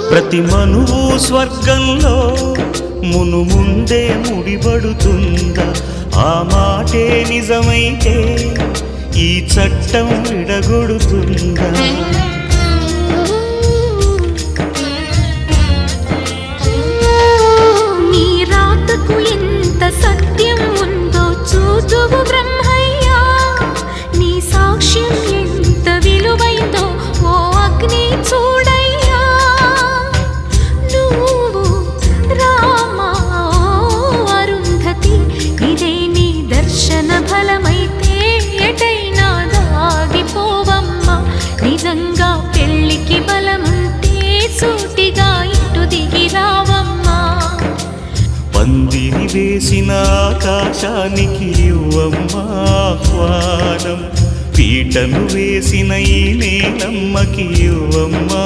ప్రతి మనువు స్వర్గంలో మునుముందే ముడిపడుతుందా? ఆ మాటే నిజమైతే ఈ చట్టం విడగొడుతుందా? నీ రాతకు ఎంత సత్యం ఉందో చూతువు బ్రహ్మయ్యా, నీ సాక్ష్యం ఎంత విలువైందో ఓ అగ్ని చూడయ్యా. నువ్వు రామా అరుంధతి, ఇదే నీ దర్శన ఫలమైతే ఎటైనా దాగిపోవమ్మా. నిజంగా పెళ్ళికి బలముంటే సూటిగా ఇటు దిగి రావమ్మా. పందిరి వేసిన ఆకాశానికి ఇవ్వమ్మా ఆహ్వానం, పీటను వేసిన ఈ నేలమ్మకి ఇవ్వమ్మా